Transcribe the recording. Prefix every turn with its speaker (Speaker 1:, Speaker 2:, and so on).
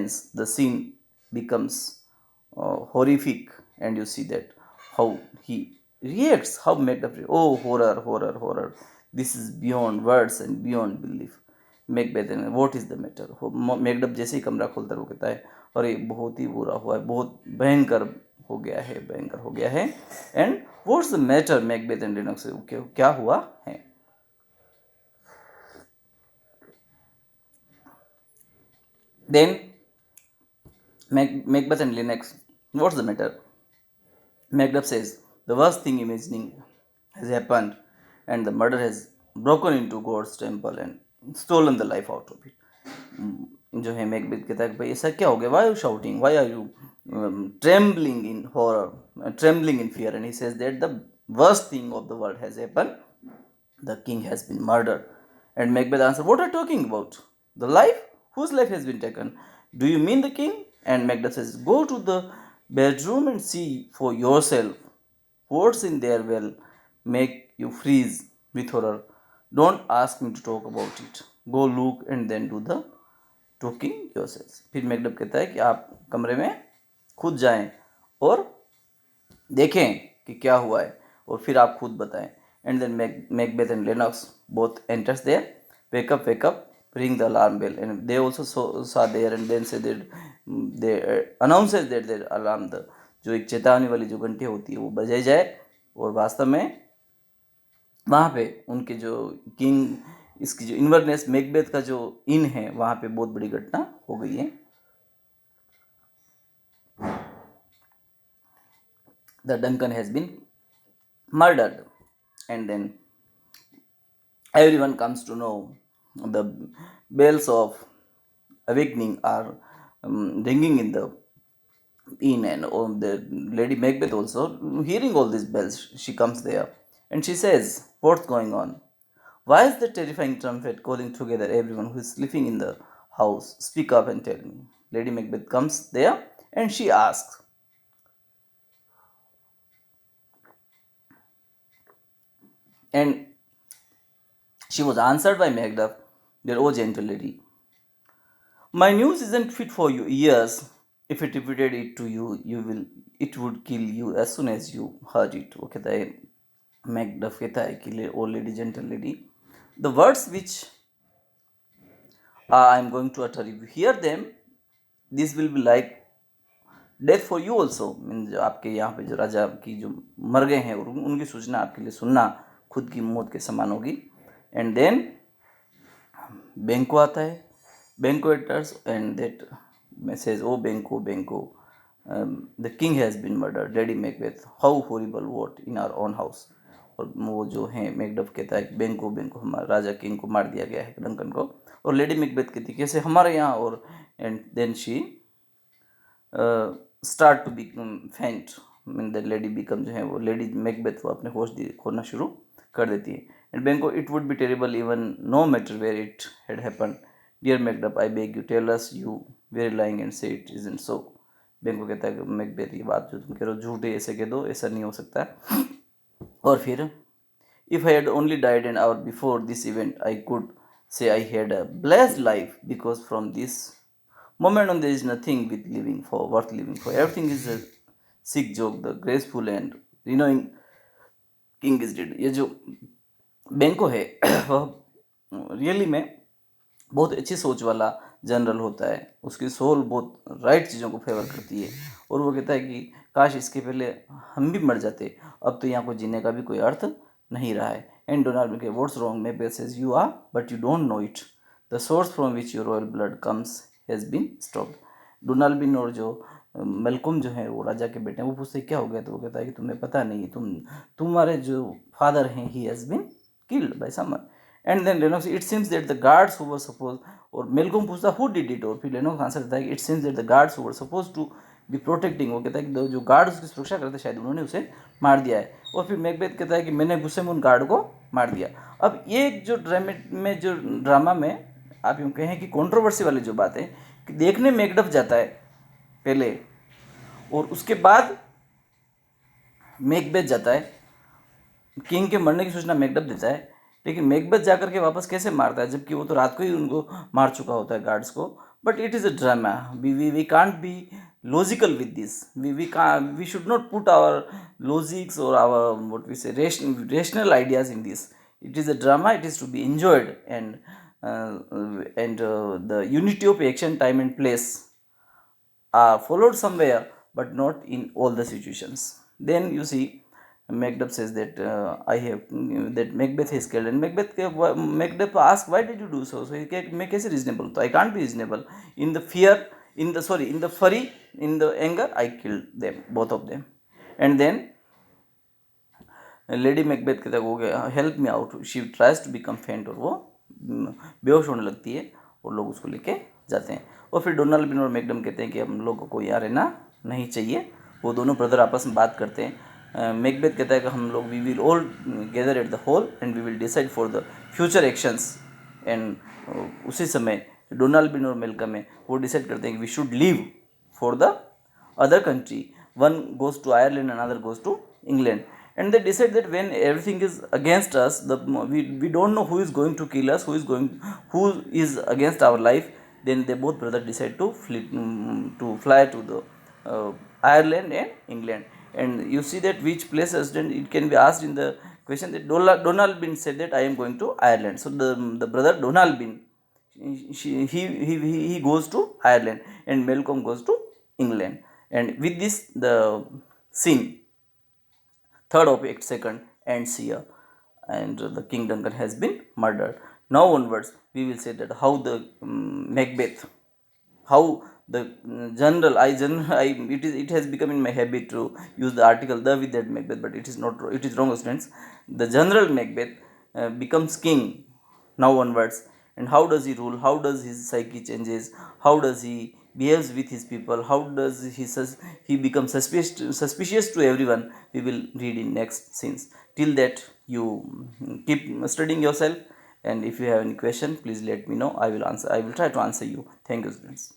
Speaker 1: happens, the scene becomes horrific, and you see that how he reacts, how Macduff, oh horror, horror, horror, this is beyond words and beyond belief. Macbeth, what is the matter, Macduff जैसे ही कमरा खोलता है वो कहता है अरे बहुत ही बुरा हुआ है, बहुत भयंकर हो गया है, भयंकर हो गया है। And what's the matter, Macbeth and Lennox, क्या हुआ है। Then Macbeth and Lennox, what's the matter? Macduff says, the worst thing imagining has happened, and the murder has broken into God's temple and stolen the life out of it. जो है Macbeth कहता है भाई ऐसा क्या हो गया, why are you shouting, why are you trembling in horror, trembling in fear, and he says that the worst thing of the world has happened, the king has been murdered. And Macbeth answer, what are talking about, the life, whose life has been taken, do you mean the king? And Macduff says, go to the bedroom and see for yourself. What's in there will make you freeze with horror. Don't ask me to talk about it. Go look and then do the talking yourself. फिर Macduff कहता है कि आप कमरे में खुद जाएं और देखें कि क्या हुआ है और फिर आप खुद बताएं। And then Macbeth and Lennox both enters there. Wake up, ring the alarm bell, and they also saw there, and then say that they announces that their alarm, the जो एक चेतावनी वाली जो घंटी होती है वो बजाई जाए। और वास्तव में वहाँ पे उनके जो किंग, इसकी जो इन्वर्नेस मैकबेथ का जो इन है वहाँ पे बहुत बड़ी घटना हो गई है। The Duncan has been murdered, and then everyone comes to know the bells of awakening are ringing in the inn, and the Lady Macbeth also hearing all these bells, she comes there and she says, what's going on, why is the terrifying trumpet calling together everyone who is sleeping in the house, speak up and tell me. Lady Macbeth comes there and she asks, and she was answered by Macduff that, oh gentle lady, my news isn't fit for your ears. If it repeated it to you, it would kill you as soon as you heard it. वो कहता है, Macduff कहता है कि O lady, gentle lady, the words which I am going to utter, if you hear them, this will be like death for you also. Means जो आपके यहाँ पे जो राजा की जो मर गए हैं और उनकी सूचना आपके लिए सुनना खुद की मौत के समान होगी। एंड देन बेंको आता है, Benko enters, and that says, oh Benko, Benko, the king has been murdered, Lady Macbeth, how horrible, what, in our own house. और वो जो है मैकडफ कहता है बेंको, बेंको, हमारा राजा किंग को मार दिया गया है, डंकन को। और लेडी मैकबेथ कहती है कैसे हमारे यहाँ, और and then she start to become faint, mean the lady become, जो है वो लेडी मैकबेथ वो अपने होश खोना शुरू कर देती है। And Banquo, it would be terrible even no matter where it had happened, dear Macduff, I beg you tell us you very lying and say it isn't so. Banquo कहता है मैकबेथ, ये बात जो तुम कह रहे हो झूठ है, ऐसे कह दो, ऐसा नहीं हो सकता। और फिर, if I had only died an hour before this event I could say I had a blessed life, because from this moment on there is nothing with living for, worth living for, everything is a sick joke, the graceful and renowned king is dead. ये जो बेंको है वह really में बहुत अच्छी सोच वाला general होता है, उसकी सोल बहुत राइट चीज़ों को फेवर करती है। और वो कहता है कि काश इसके पहले हम भी मर जाते, अब तो यहाँ को जीने का भी कोई अर्थ नहीं रहा है। एंड डोनाल्ड के what's wrong, Macbeth says, you are but you don't know it, the source from which your royal blood comes has been stopped. Donalbain और जो मेलकम जो है वो राजा के बेटे हैं, वो पूछते क्या हो गया, तो वो कहता है कि तुम्हें पता नहीं, तुम्हारे जो फादर हैं he has been killed by someone. And then Lennox, it seems that the guards who were suppose, और मेलकम पूछता हु डिड इट, और फिर लेनॉक्स आंसर देता है कि it seems that the guards who were suppose to be protecting, वो कहता है कि जो गार्ड उसकी सुरक्षा करते शायद उन्होंने उसे मार दिया है। और फिर मैकबेथ कहता है कि मैंने गुस्से में उन गार्ड को मार दिया। अब ये जो ड्रामा में आप यूँ कहें कि कंट्रोवर्सी वाली जो बात है कि देखने मैकडफ जाता है पहले, और उसके बाद मैकबेथ जाता है, किंग के मरने की सूचना मैकडफ देता है, लेकिन मैकबेथ जाकर के वापस कैसे मारता है, जबकि वो तो रात को ही उनको मार चुका होता है गार्ड्स को। but it is a drama. We can't be logical with this. We should not put our logics or our what we say rational ideas in this. It is a drama. It is to be enjoyed, and the unity of action, time, and place are followed somewhere, but not in all the situations. Then you see, Macduff says that I have that Macbeth is killed, and Macduff asks, "Why did you do so?" So he can make it reasonable. So I can't be reasonable. In the fear, in the fury, in the anger, I killed them, both of them, and then lady Macbeth कहता है वो help me out, she tries to become faint, और वो बेहोश होने लगती है और लोग उसको लेके जाते हैं। और फिर डोनाल्ड बिन और मैकडम कहते हैं कि हम लोगों को यहाँ रहना नहीं चाहिए। वो दोनों ब्रदर आपस में बात करते हैं। मैकबेथ कहता है कि हम लोग we will all gather at the hall and we will decide for the future actions. And उसी समय डोनाल्ड बिन और मेलकम है वो डिसाइड करते हैं कि we should leave for the other country. One goes to Ireland, another goes to England, and they decide that when everything is against us, we don't know who is going to kill us, who is against our life. Then they both brothers decide to fly to the Ireland and England. And you see that which places, then it can be asked in the question that Donald Bean said that I am going to Ireland. So the brother Donald Bean, he goes to Ireland, and Malcolm goes to England. And with this, the scene, third of act second, ends here, and the King Duncan has been murdered. Now onwards, we will say that how the Macbeth, how the it has become in my habit to use the article the with that Macbeth, but it is not, it is wrong, students. The general Macbeth becomes king now onwards, and how does he rule, how does his psyche changes, how does he behaves with his people, how does he becomes suspicious to everyone, we will read in next scenes. Till that, you keep studying yourself, and if you have any question, please let me know. I will try to answer you. Thank you, students.